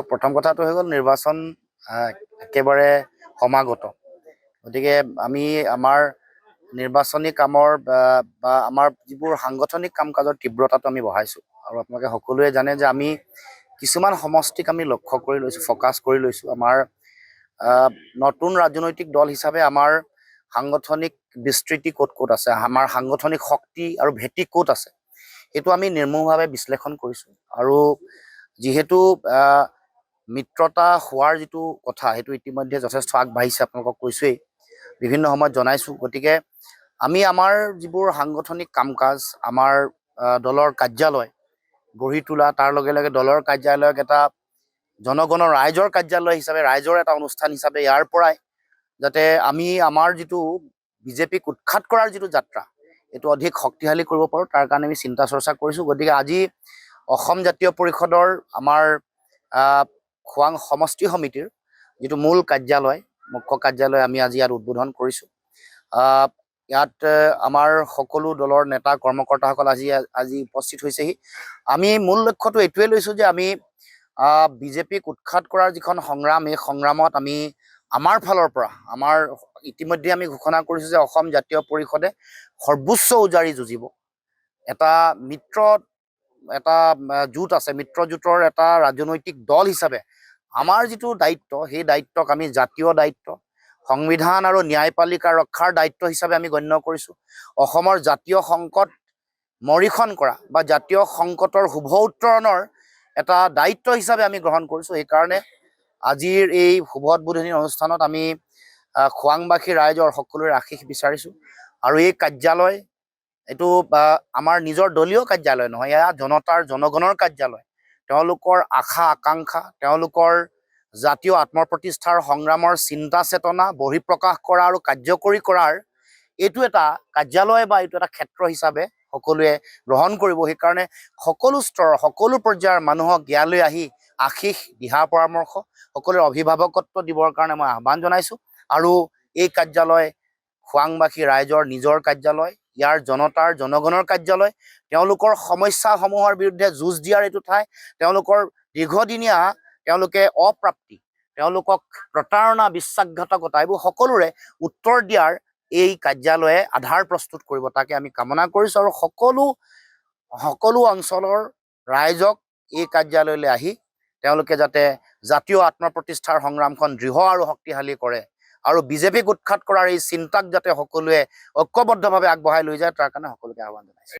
প্ৰথম কথাটো হৈ গ'ল নিৰ্বাচন একেবাৰে সমাগত। গতিকে আমি আমাৰ নিৰ্বাচনী কামৰ বা আমাৰ যিবোৰ সাংগঠনিক কাম কাজৰ তীব্ৰতাটো আমি বঢ়াইছোঁ। আৰু আপোনালোকে সকলোৱে জানে যে আমি কিছুমান সমষ্টিক আমি লক্ষ্য কৰি লৈছোঁ, ফ'কাছ কৰি লৈছোঁ। আমাৰ নতুন ৰাজনৈতিক দল হিচাপে আমাৰ সাংগঠনিক বিস্তৃতি ক'ত ক'ত আছে, আমাৰ সাংগঠনিক শক্তি আৰু ভেটি ক'ত আছে, সেইটো আমি নিৰ্মূলভাৱে বিশ্লেষণ কৰিছোঁ। আৰু যিহেতু মিত্ৰতা হোৱাৰ যিটো কথা সেইটো ইতিমধ্যে যথেষ্ট আগবাঢ়িছে, আপোনালোকক কৈছোৱেই, বিভিন্ন সময়ত জনাইছোঁ। গতিকে আমি আমাৰ যিবোৰ সাংগঠনিক কাম কাজ, আমাৰ দলৰ কাৰ্যালয় গঢ়ি তোলা, তাৰ লগে লগে দলৰ কাৰ্যালয়ক এটা জনগণৰ ৰাইজৰ কাৰ্যালয় হিচাপে, ৰাইজৰ এটা অনুষ্ঠান হিচাপে ইয়াৰ পৰাই যাতে আমি আমাৰ যিটো বিজেপিক উৎখাত কৰাৰ যিটো যাত্ৰা এইটো অধিক শক্তিশালী কৰিব পাৰোঁ, তাৰ কাৰণে আমি চিন্তা চৰ্চা কৰিছোঁ। গতিকে আজি অসম জাতীয় পৰিষদৰ আমাৰ খোৱাং সমষ্টি সমিতিৰ যিটো মূল কাৰ্যালয়, মুখ্য কাৰ্যালয় আমি আজি ইয়াত উদ্বোধন কৰিছোঁ। ইয়াত আমাৰ সকলো দলৰ নেতা কৰ্মকৰ্তাসকল আজি উপস্থিত হৈছেহি। আমি মূল লক্ষ্যটো এইটোৱে লৈছোঁ যে আমি বিজেপিক উৎখাত কৰাৰ যিখন সংগ্ৰাম, এই সংগ্ৰামত আমি আমাৰ ফালৰ পৰা ইতিমধ্যে আমি ঘোষণা কৰিছোঁ যে অসম জাতীয় পৰিষদে সৰ্বোচ্চ উজাৰি যুঁজিব। এটা জোঁট আছে, মিত্ৰজোঁটৰ এটা ৰাজনৈতিক দল হিচাপে আমাৰ যিটো দায়িত্ব, সেই দায়িত্বক আমি জাতীয় দায়িত্ব, সংবিধান আৰু ন্যায়পালিকা ৰক্ষাৰ দায়িত্ব হিচাপে আমি গণ্য কৰিছোঁ। অসমৰ জাতীয় সংকট মৰীক্ষণ কৰা বা জাতীয় সংকটৰ শুভ উত্তৰণৰ এটা দায়িত্ব হিচাপে আমি গ্ৰহণ কৰিছোঁ। সেইকাৰণে আজিৰ এই শুভ উদ্বোধনী অনুষ্ঠানত আমি খোৱাংবাসী ৰাইজৰ সকলোৰে আশীষ বিচাৰিছোঁ। আৰু এই কাৰ্যালয় এইটো আমাৰ নিজৰ দলীয় কাৰ্যালয় নহয়, এয়া জনগণৰ কাৰ্যালয়। তেওঁলোকৰ আশা আকাংক্ষা, তেওঁলোকৰ জাতীয় আত্মপ্ৰতিষ্ঠাৰ সংগ্ৰামৰ চিন্তা চেতনা বহিঃপ্ৰকাশ কৰা আৰু কাৰ্যকৰী কৰাৰ এইটো এটা কাৰ্যালয় বা এইটো এটা ক্ষেত্ৰ হিচাপে সকলোৱে গ্ৰহণ কৰিব। সেইকাৰণে সকলো স্তৰৰ, সকলো পৰ্যায়ৰ মানুহক ইয়ালৈ আহি আশীষ, দিহা পৰামৰ্শ, সকলোৰে অভিভাৱকত্ব দিবৰ কাৰণে মই আহ্বান জনাইছোঁ। আৰু এই কাৰ্যালয় খোৱাংবাসী ৰাইজৰ নিজৰ কাৰ্যালয়, ইয়াৰ জনগণৰ কাৰ্যালয়। তেওঁলোকৰ সমস্যাসমূহৰ বিৰুদ্ধে যুঁজ দিয়াৰ এইটো ঠাই। তেওঁলোকৰ দীৰ্ঘদিনীয়া অপ্ৰাপ্তি, তেওঁলোকক প্ৰতাৰণা, বিশ্বাসঘাতকতা, এইবোৰ সকলোৰে উত্তৰ দিয়াৰ এই কাৰ্যালয়ে আধাৰ প্ৰস্তুত কৰিব, তাকে আমি কামনা কৰিছোঁ। আৰু সকলো অঞ্চলৰ ৰাইজক এই কাৰ্যালয়লৈ আহি তেওঁলোকে যাতে জাতীয় আত্মপ্ৰতিষ্ঠাৰ সংগ্ৰামখন দৃঢ় আৰু শক্তিশালী কৰে আৰু বিজেপিক উৎখাত কৰাৰ এই চিন্তাক যাতে সকলোৱে ঐক্যবদ্ধভাৱে আগবঢ়াই লৈ যায়, তাৰ কাৰণে সকলোকে আহ্বান জনাইছোঁ।